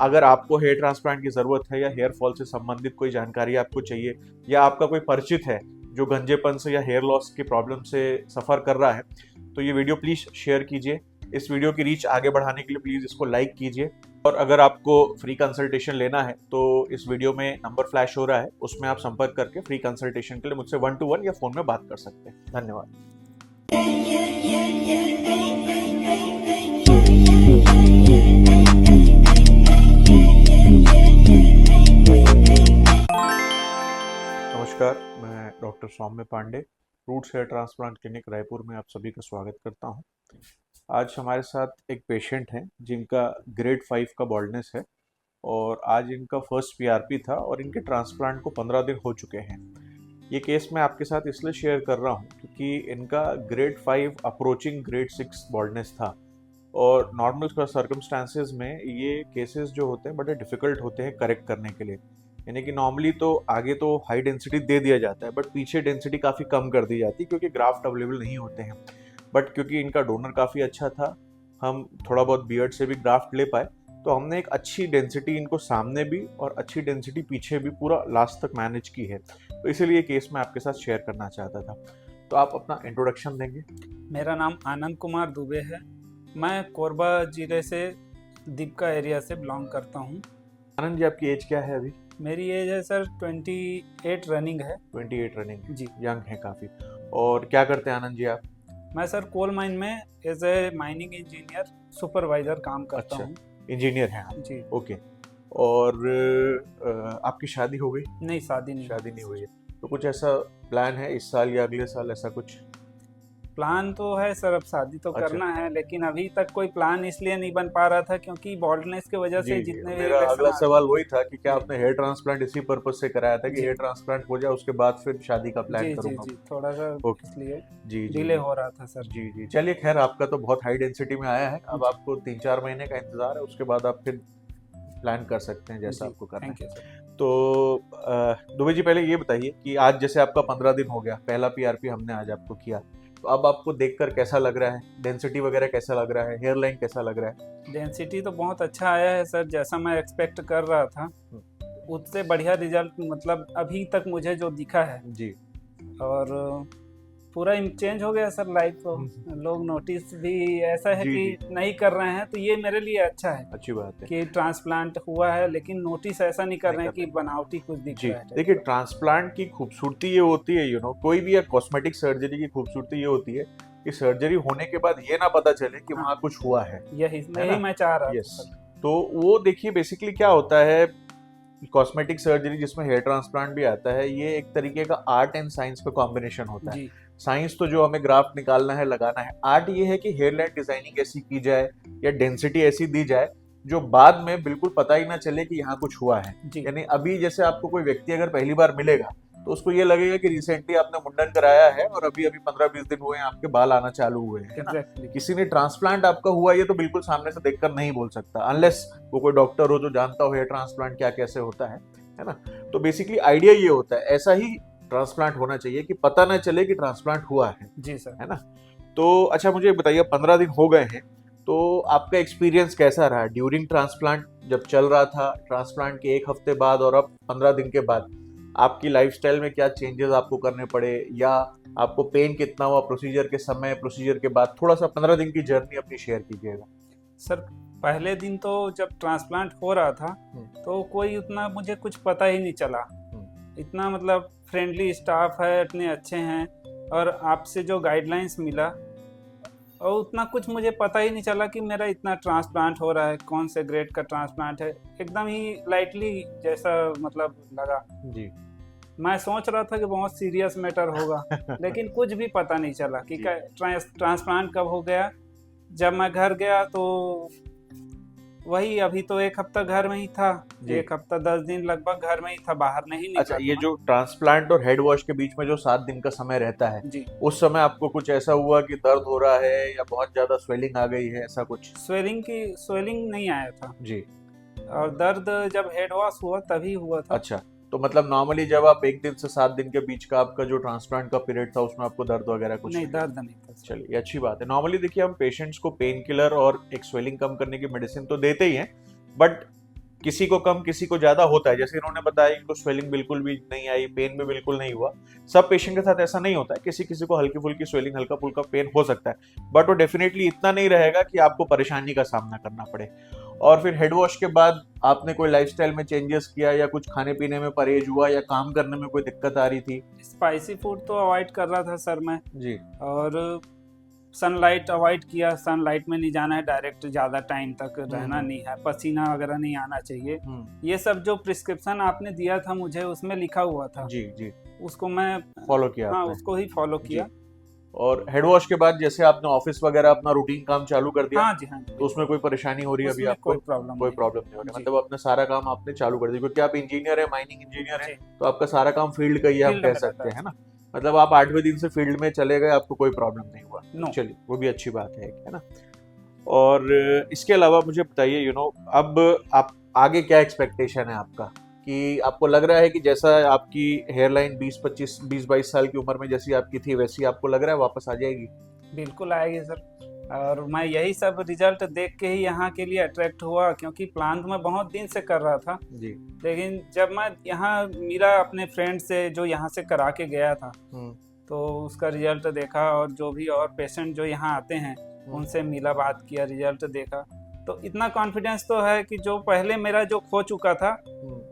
अगर आपको hair transplant की ज़रूरत है या हेयर फॉल से संबंधित कोई जानकारी आपको चाहिए, या आपका कोई परिचित है जो गंजेपन से या हेयर लॉस की प्रॉब्लम से सफ़र कर रहा है, तो ये वीडियो प्लीज़ शेयर कीजिए। इस वीडियो की रीच आगे बढ़ाने के लिए प्लीज़ इसको लाइक कीजिए। और अगर आपको फ्री कंसल्टेशन लेना है तो इस वीडियो में नंबर फ्लैश हो रहा है, उसमें आप संपर्क करके फ्री कंसल्टेशन के लिए मुझसे 1 to 1 या फ़ोन में बात कर सकते हैं। धन्यवाद। नमस्कार, मैं doctor Saumya Pandey, roots hair transplant clinic Raipur में आप सभी का स्वागत करता हूं। आज हमारे साथ एक पेशेंट हैं जिनका ग्रेड 5 का बॉल्डनेस है और आज इनका फर्स्ट पीआरपी था और इनके ट्रांसप्लांट को 15 दिन हो चुके हैं। ये केस मैं आपके साथ इसलिए शेयर कर रहा हूं क्योंकि इनका ग्रेड 5 अप्रोचिंग ग्रेड 6 बॉल्डनेस था और नॉर्मल सर्कमस्टांसेस में ये केसेस जो होते हैं बड़े डिफ़िकल्ट होते हैं करेक्ट करने के लिए। यानी कि नॉर्मली तो आगे तो हाई डेंसिटी दे दिया जाता है, बट पीछे डेंसिटी काफ़ी कम कर दी जाती है क्योंकि ग्राफ्ट अवेलेबल नहीं होते हैं। बट क्योंकि इनका डोनर काफ़ी अच्छा था, हम थोड़ा बहुत बियर्ड से भी ग्राफ्ट ले पाए, तो हमने एक अच्छी डेंसिटी इनको सामने भी और अच्छी डेंसिटी पीछे भी पूरा लास्ट तक मैनेज की है। तो इसीलिए केस मैं आपके साथ शेयर करना चाहता था। तो आप अपना इंट्रोडक्शन देंगे? मेरा नाम आनंद कुमार दुबे है। मैं कोरबा जिले से दीपका एरिया से बिलोंग करता हूँ। आनंद जी, आपकी एज क्या है अभी? मेरी एज है सर 28 रनिंग है। 28 रनिंग जी। यंग है काफ़ी। और क्या करते हैं आनंद जी आप? मैं सर कोल माइन में as a mining engineer supervisor काम करता हूँ। इंजीनियर हैं आप? जी। ओके। और आपकी शादी हो गई? नहीं, शादी नहीं हुई है। तो कुछ ऐसा प्लान है इस साल या अगले साल, ऐसा कुछ? प्लान तो है सर, अब शादी तो अच्छा। करना है, लेकिन अभी तक कोई प्लान इसलिए नहीं बन पा रहा था क्योंकि बॉल्डनेस की वजह से जितने भी मेरा अगला सवाल वही था कि क्या जी। आपने हेयर ट्रांसप्लांट इसी पर्पज से कराया था कि जी। हेयर ट्रांसप्लांट हो जाए उसके बाद फिर शादी का प्लान जी करूंगा? जी, थोड़ा सा ओके। इसलिए जी डिले हो रहा था सर। जी जी, चलिए खैर, आपका तो बहुत हाई डेंसिटी में आया है। अब आपको 3-4 महीने का इंतजार है, उसके बाद आप फिर प्लान कर सकते हैं जैसा आपको करना है। Thank you sir. तो दुबे जी, पहले ये बताइए कि आज जैसे आपका 15 दिन हो गया, पहला पीआरपी हमने आज आपको किया, तो अब आपको देखकर कैसा लग रहा है? डेंसिटी वगैरह कैसा लग रहा है? हेयर लाइन कैसा लग रहा है? डेंसिटी तो बहुत अच्छा आया है सर, जैसा मैं एक्सपेक्ट कर रहा था उससे बढ़िया रिजल्ट मतलब अभी तक मुझे जो दिखा है जी। और पूरा चेंज हो गया सर लाइफ को। लोग नोटिस भी ऐसा है जी, कि जी। नहीं कर रहे हैं, तो ये मेरे लिए अच्छा है अच्छी बात है कि ट्रांसप्लांट हुआ है, लेकिन नोटिस ऐसा नहीं कर रहे हैं कि बनावटी कुछ दिख जी। रहा है। देखिए, ट्रांसप्लांट की खूबसूरती ये होती है, कोई भी कॉस्मेटिक सर्जरी की खूबसूरती ये होती है कि सर्जरी होने के बाद ये ना पता चले कि वहाँ कुछ हुआ है। यही मैं चाह रहा था यस। सर। तो वो देखिए, बेसिकली क्या होता है, कॉस्मेटिक सर्जरी जिसमें हेयर ट्रांसप्लांट भी आता है, ये एक तरीके का आर्ट एंड साइंस का कॉम्बिनेशन होता है। साइंस तो जो हमें ग्राफ्ट निकालना है, लगाना है, आर्ट ये है कि हेयर लाइन डिजाइनिंग ऐसी की जाए या डेंसिटी ऐसी दी जाए जो बाद में बिल्कुल पता ही ना चले कि यहाँ कुछ हुआ है। यानी अभी जैसे आपको कोई व्यक्ति अगर पहली बार मिलेगा तो उसको ये लगेगा कि रिसेंटली आपने मुंडन कराया है और अभी अभी 15-20 दिन हुए हैं, आपके बाल आना चालू हुए हैं, है ना? किसी ने ट्रांसप्लांट आपका हुआ, ये तो बिल्कुल सामने से देखकर नहीं बोल सकता, अनलेस वो कोई डॉक्टर हो जो जानता हो हेयर ट्रांसप्लांट क्या कैसे होता है ना? तो बेसिकली आइडिया ये होता है, ऐसा ही ट्रांसप्लांट होना चाहिए कि पता ना चले कि ट्रांसप्लांट हुआ है। जी सर। है ना? तो अच्छा, मुझे बताइए, 15 दिन हो गए हैं, तो आपका एक्सपीरियंस कैसा रहा ड्यूरिंग ट्रांसप्लांट, जब चल रहा था, ट्रांसप्लांट के 1 हफ्ते बाद और अब 15 दिन के बाद? आपकी लाइफस्टाइल में क्या चेंजेस आपको करने पड़े, या आपको पेन कितना हुआ प्रोसीजर के समय, प्रोसीजर के बाद? थोड़ा सा 15 दिन की जर्नी अपनी शेयर कीजिएगा। सर, पहले दिन तो जब ट्रांसप्लांट हो रहा था तो कोई उतना मुझे कुछ पता ही नहीं चला। इतना मतलब फ्रेंडली स्टाफ है, इतने अच्छे हैं, और आपसे जो गाइडलाइंस मिला और उतना कुछ मुझे पता ही नहीं चला कि मेरा इतना ट्रांसप्लांट हो रहा है, कौन से ग्रेड का ट्रांसप्लांट है। एकदम ही लाइटली जैसा मतलब लगा जी। मैं सोच रहा था कि बहुत सीरियस मैटर होगा लेकिन कुछ भी पता नहीं चला कि ट्रांसप्लांट कब हो गया। जब मैं घर गया तो वही, अभी तो 1 हफ्ता घर में ही था, 1 हफ्ता 10 दिन लगभग घर में ही था, बाहर नहीं निकला। अच्छा, ये जो ट्रांसप्लांट और हेड वॉश के बीच में जो 7 दिन का समय रहता है जी, उस समय आपको कुछ ऐसा हुआ कि दर्द हो रहा है या बहुत ज्यादा स्वेलिंग आ गई है, ऐसा कुछ? स्वेलिंग नहीं आया था जी, और दर्द जब हेड वॉश हुआ तभी हुआ था। अच्छा, तो मतलब नॉर्मली जब आप 1 दिन से 7 दिन के बीच का आपका जो ट्रांसप्लांट का पीरियड था उसमें आपको दर्द वगैरह कुछ नहीं? दर्द नहीं था। चलिए, अच्छी बात है। नॉर्मली देखिए, हम पेशेंट्स को पेन किलर और एक स्वेलिंग कम करने की मेडिसिन तो देते ही हैं, बट किसी को कम किसी को ज्यादा होता है। जैसे इन्होंने बताया इनको स्वेलिंग बिल्कुल भी नहीं आई, पेन भी बिल्कुल नहीं हुआ। सब पेशेंट के साथ ऐसा नहीं होता है, किसी किसी को हल्की फुल्की स्वेलिंग, हल्का फुल्का पेन हो सकता है, बट वो डेफिनेटली इतना नहीं रहेगा कि आपको परेशानी का सामना करना पड़े। और फिर हेड वॉश के बाद आपने कोई लाइफस्टाइल में चेंजेस किया, या कुछ खाने पीने में परहेज हुआ, या काम करने में कोई दिक्कत आ रही थी? स्पाइसी फूड तो अवॉइड कर रहा था सर मैं। जी। और सनलाइट अवॉइड किया, सनलाइट में नहीं जाना है, डायरेक्ट ज़्यादा टाइम तक रहना नहीं है, पसीना वगैरह नहीं आना चाहिए। ये सब जो प्रिस्क्रिप्शन आपने दिया था मुझे उसमें लिखा हुआ था। जी जी। उसको मैं फॉलो किया हाँ आपने? उसको ही फॉलो किया। और हेड वॉश के बाद जैसे आपने ऑफिस वगैरह अपना रूटीन काम चालू कर दिया? हाँ जी, हाँ जी। तो उसमें कोई परेशानी हो रही है अभी आपको? कोई प्रॉब्लम कोई प्रॉब्लम नहीं हो रही, मतलब अपना सारा काम आपने चालू कर दिया, क्योंकि आप इंजीनियर है, माइनिंग इंजीनियर है, तो आपका सारा काम फील्ड का ही हम कह सकते हैं ना। मतलब आप 8वें दिन से फील्ड में चले गए, आपको कोई प्रॉब्लम नहीं हुआ। चलिए, वो भी अच्छी बात है ना। और इसके अलावा मुझे बताइए, अब आप आगे क्या एक्सपेक्टेशन है आपका, कि आपको लग रहा है कि जैसा आपकी हेयरलाइन 20-22 साल की उम्र में जैसी आपकी थी, वैसी आपको लग रहा है वापस आ जाएगी? बिल्कुल आएगी सर। और मैं यही सब रिजल्ट देख के ही यहाँ के लिए अट्रैक्ट हुआ, क्योंकि प्लान तो मैं बहुत दिन से कर रहा था जी। लेकिन जब मैं यहाँ मिला अपने फ्रेंड से जो यहाँ से करा के गया था, तो उसका रिजल्ट देखा, और जो भी और पेशेंट जो यहाँ आते हैं उनसे मिला, बात किया, रिजल्ट देखा, तो इतना कॉन्फिडेंस तो है कि जो पहले मेरा जो खो चुका था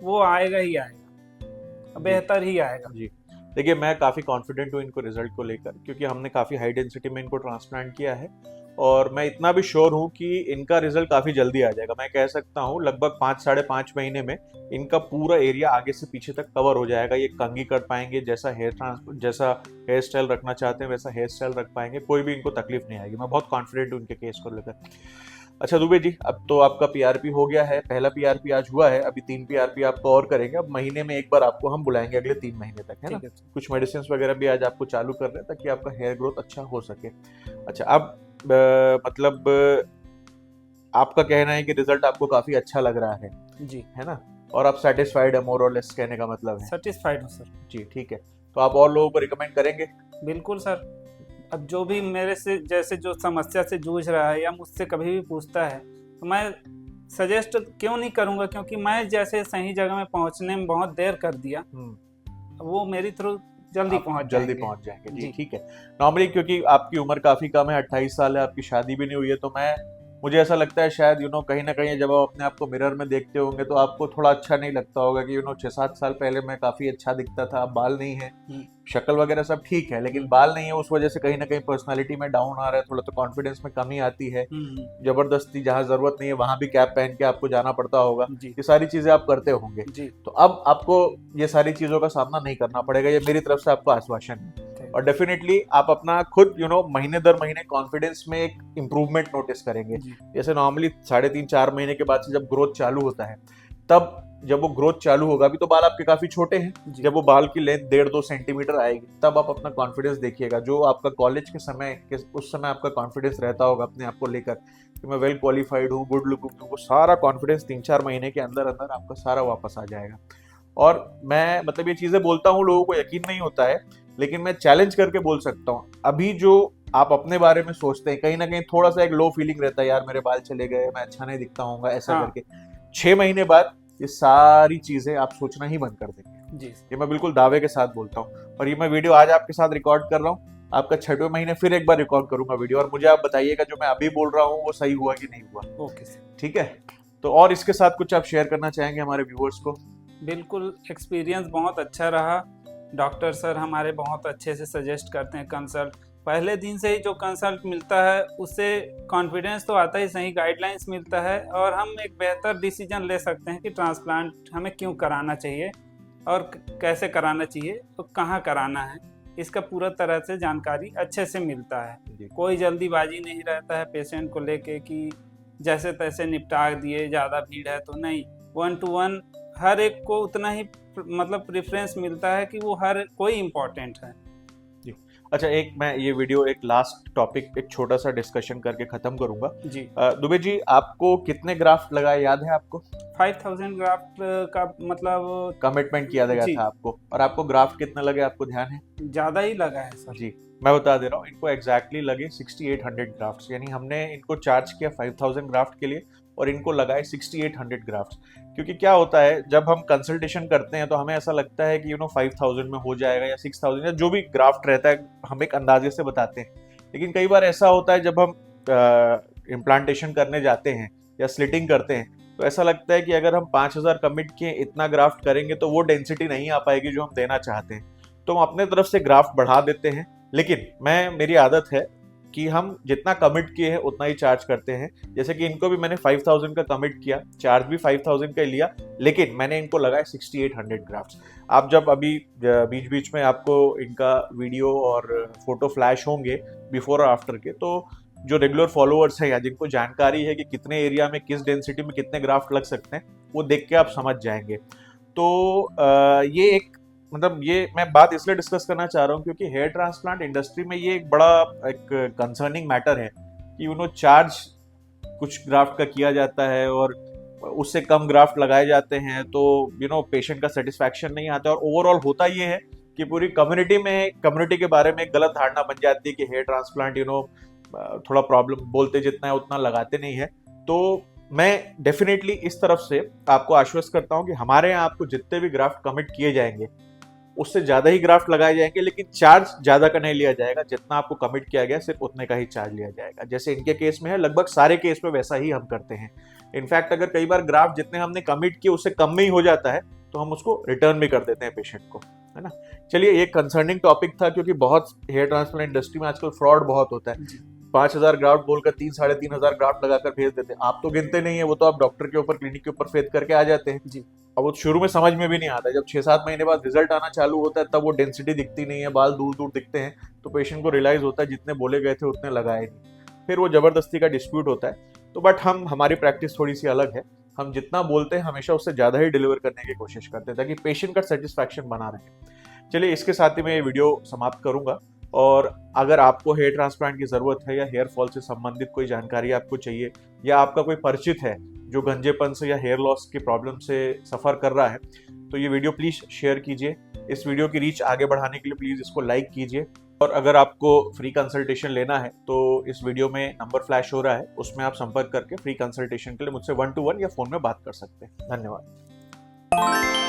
वो आएगा ही आएगा, बेहतर ही आएगा। जी। देखिए, मैं काफ़ी कॉन्फिडेंट हूँ इनको रिजल्ट को लेकर, क्योंकि हमने काफ़ी हाई डेंसिटी में इनको ट्रांसप्लांट किया है, और मैं इतना भी श्योर हूँ कि इनका रिजल्ट काफ़ी जल्दी आ जाएगा। मैं कह सकता हूँ लगभग 5-5.5 महीने में इनका पूरा एरिया आगे से पीछे तक कवर हो जाएगा। ये कंघी कर पाएंगे, जैसा हेयर स्टाइल रखना चाहते हैं वैसा हेयर स्टाइल रख पाएंगे, कोई भी इनको तकलीफ नहीं आएगी। मैं बहुत कॉन्फिडेंट हूँ इनके केस को लेकर। अच्छा दुबे जी, अब तो आपका पीआरपी हो गया है, पहला पीआरपी आज हुआ है, अभी 3 पीआरपी आपको और करेंगे। अब महीने में एक बार आपको हम बुलाएंगे अगले 3 महीने तक, है ना। कुछ मेडिसिन वगैरह भी आज आपको चालू कर रहे हैं ताकि आपका हेयर ग्रोथ अच्छा हो सके। अच्छा, अब मतलब आपका कहना है कि रिजल्ट आपको काफी अच्छा लग रहा है जी, है ना, और आप सेटिस्फाइड है, मोर और लेस कहने का मतलब है? सेटिस्फाइड हूँ सर। जी, ठीक है। तो आप और लोगों को रिकमेंड करेंगे? बिल्कुल सर। अब जो भी मेरे से जैसे जो समस्या से जूझ रहा है या मुझसे कभी भी पूछता है, तो मैं सजेस्ट क्यों नहीं करूंगा, क्योंकि मैं जैसे सही जगह में पहुंचने में बहुत देर कर दिया, वो मेरी थ्रू जल्दी पहुंच जाएंगे। जी, ठीक है। नॉर्मली क्योंकि आपकी उम्र काफी कम है, 28 साल है, आपकी शादी भी नहीं हुई है, तो मुझे ऐसा लगता है शायद कहीं ना कहीं जब आप अपने आप को मिरर में देखते होंगे तो आपको थोड़ा अच्छा नहीं लगता होगा कि 6-7 साल पहले मैं काफी अच्छा दिखता था, अब बाल नहीं है, शक्ल वगैरह सब ठीक है, लेकिन बाल नहीं है, उस वजह से कहीं ना कहीं पर्सनालिटी में डाउन आ रहा है, थोड़ा तो कॉन्फिडेंस में कमी आती है, जबरदस्ती जहाँ जरूरत नहीं है वहां भी कैप पहन के आपको जाना पड़ता होगा, ये सारी चीजें आप करते होंगे। तो अब आपको ये सारी चीजों का सामना नहीं करना पड़ेगा, ये मेरी तरफ से आपको आश्वासन है। और डेफिनेटली आप अपना खुद महीने दर महीने कॉन्फिडेंस में एक इम्प्रूवमेंट नोटिस करेंगे। जैसे नॉर्मली 3.5-4 महीने के बाद से जब ग्रोथ चालू होता है, तब जब वो ग्रोथ चालू होगा, अभी तो बाल आपके काफी छोटे हैं, जब वो बाल की लेंथ 1.5-2 सेंटीमीटर आएगी, तब आप अपना कॉन्फिडेंस देखिएगा। जो आपका कॉलेज के समय उस समय आपका कॉन्फिडेंस रहता होगा अपने आप को लेकर कि मैं वेल क्वालिफाइड हूँ, गुड लुक हूँ, वो सारा कॉन्फिडेंस 3-4 महीने के अंदर अंदर आपका सारा वापस आ जाएगा। और मैं मतलब ये चीजें बोलता हूँ, लोगों को यकीन नहीं होता है, लेकिन मैं चैलेंज करके बोल सकता हूँ, अभी जो आप अपने बारे में सोचते हैं, कहीं ना कहीं थोड़ा सा एक लो फीलिंग रहता है, यार मेरे बाल चले गए, मैं अच्छा नहीं दिखता हूँ ऐसा करके, 6 महीने बाद ये सारी चीजें आप सोचना ही बंद कर देंगे। जी, ये मैं बिल्कुल दावे के साथ बोलता हूँ। और ये मैं वीडियो आज आपके साथ रिकॉर्ड कर रहा हूँ, आपका 6वें महीने फिर एक बार रिकॉर्ड करूंगा वीडियो, और मुझे आप बताइएगा जो मैं अभी बोल रहा हूँ वो सही हुआ कि नहीं हुआ। ओके सर, ठीक है। तो और इसके साथ कुछ आप शेयर करना चाहेंगे हमारे व्यूअर्स को? बिल्कुल, एक्सपीरियंस बहुत अच्छा रहा। डॉक्टर सर हमारे बहुत अच्छे से सजेस्ट करते हैं, कंसल्ट पहले दिन से ही जो कंसल्ट मिलता है उससे कॉन्फिडेंस तो आता ही, सही गाइडलाइंस मिलता है, और हम एक बेहतर डिसीजन ले सकते हैं कि ट्रांसप्लांट हमें क्यों कराना चाहिए और कैसे कराना चाहिए, तो कहाँ कराना है, इसका पूरा तरह से जानकारी अच्छे से मिलता है। कोई जल्दीबाजी नहीं रहता है पेशेंट को लेके कि जैसे तैसे निपटा दिए, ज़्यादा भीड़ है तो नहीं, 1 to 1 हर एक को उतना ही मतलब प्रेफरेंस मिलता है कि वो हर कोई इम्पोर्टेंट है। अच्छा, एक मैं ये वीडियो एक लास्ट टॉपिक एक छोटा सा डिस्कशन करके खत्म करूंगा जी। दुबे जी, आपको कितने ग्राफ्ट लगाए याद है आपको? 5000 ग्राफ्ट का मतलब कमिटमेंट किया गया था आपको, और आपको ग्राफ्ट कितना लगे आपको ध्यान है? ज्यादा ही लगा है सर। जी, मैं बता दे रहा हूँ, इनको एग्जैक्टली लगे 6800 ग्राफ्ट, यानी हमने इनको चार्ज किया 5000 ग्राफ्ट के लिए, और इनको लगाए 6800 ग्राफ्ट्स। क्योंकि क्या होता है, जब हम कंसल्टेशन करते हैं तो हमें ऐसा लगता है कि 5000 में हो जाएगा या 6000 या जो भी ग्राफ्ट रहता है हम एक अंदाजे से बताते हैं। लेकिन कई बार ऐसा होता है जब हम इम्प्लांटेशन करने जाते हैं या स्लिटिंग करते हैं तो ऐसा लगता है कि अगर हम 5000 कमिट किए, इतना ग्राफ्ट करेंगे तो वो डेंसिटी नहीं आ पाएगी जो हम देना चाहते हैं, तो हम अपने तरफ से ग्राफ्ट बढ़ा देते हैं। लेकिन मेरी आदत है कि हम जितना कमिट किए हैं उतना ही चार्ज करते हैं। जैसे कि इनको भी मैंने 5000 का कमिट किया, चार्ज भी 5000 का ही लिया, लेकिन मैंने इनको लगाया 6800 ग्राफ्ट्स। आप जब अभी बीच बीच में आपको इनका वीडियो और फोटो फ्लैश होंगे बिफोर और आफ्टर के, तो जो रेगुलर फॉलोअर्स हैं या जिनको जानकारी है कि कितने एरिया में किस डेंसिटी में कितने ग्राफ्ट लग सकते हैं, वो देख के आप समझ जाएंगे। तो ये एक ये मैं बात इसलिए डिस्कस करना चाह रहा हूँ क्योंकि हेयर ट्रांसप्लांट इंडस्ट्री में ये एक बड़ा एक कंसर्निंग मैटर है कि चार्ज कुछ ग्राफ्ट का किया जाता है और उससे कम ग्राफ्ट लगाए जाते हैं, तो पेशेंट का सेटिस्फैक्शन नहीं आता। और ओवरऑल होता ये है कि पूरी कम्युनिटी के बारे में एक गलत धारणा बन जाती है कि हेयर ट्रांसप्लांट थोड़ा प्रॉब्लम, बोलते जितना है उतना लगाते नहीं है। तो मैं डेफिनेटली इस तरफ से आपको आश्वस्त करता हूं कि हमारे यहाँ आपको जितने भी ग्राफ्ट कमिट किए जाएंगे उससे ज्यादा ही ग्राफ्ट लगाए जाएंगे, लेकिन चार्ज ज्यादा का नहीं लिया जाएगा। जितना आपको कमिट किया गया सिर्फ उतने का ही चार्ज लिया जाएगा। जैसे इनके केस में है, लगभग सारे केस में वैसा ही हम करते हैं। इनफैक्ट अगर कई बार ग्राफ्ट जितने हमने कमिट किए उससे कम में ही हो जाता है तो हम उसको रिटर्न भी कर देते हैं पेशेंट को, है ना। चलिए, ये कंसर्निंग टॉपिक था क्योंकि बहुत हेयर ट्रांसप्लांट इंडस्ट्री में आजकल फ्रॉड बहुत होता है। 5000 ग्राफ्ट बोलकर 3-3500 ग्राफ्ट लगाकर भेज देते हैं। आप तो गिनते नहीं है, वो तो आप डॉक्टर के ऊपर, क्लिनिक के ऊपर फेथ करके आ जाते हैं जी। अब वो शुरू में समझ में भी नहीं आता है, जब 6-7 महीने बाद रिजल्ट आना चालू होता है तब वो डेंसिटी दिखती नहीं है, बाल दूर दूर दिखते हैं, तो पेशेंट को रियलाइज होता है जितने बोले गए थे उतने लगाए नहीं। फिर वो जबरदस्ती का डिस्प्यूट होता है। तो बट हमारी प्रैक्टिस थोड़ी सी अलग है। हम जितना बोलते हैं हमेशा उससे ज्यादा ही डिलीवर करने की कोशिश करते हैं ताकि पेशेंट का सेटिस्फैक्शन बना रहे। चलिए, इसके साथ ही मैं ये वीडियो समाप्त करूंगा। और अगर आपको हेयर ट्रांसप्लांट की जरूरत है या हेयर फॉल से संबंधित कोई जानकारी आपको चाहिए, या आपका कोई परिचित है जो गंजेपन से या हेयर लॉस की प्रॉब्लम से सफर कर रहा है, तो ये वीडियो प्लीज शेयर कीजिए। इस वीडियो की रीच आगे बढ़ाने के लिए प्लीज इसको लाइक कीजिए। और अगर आपको फ्री कंसल्टेशन लेना है तो इस वीडियो में नंबर फ्लैश हो रहा है, उसमें आप संपर्क करके फ्री कंसल्टेशन के लिए मुझसे 1-to-1 या फोन में बात कर सकते हैं। धन्यवाद।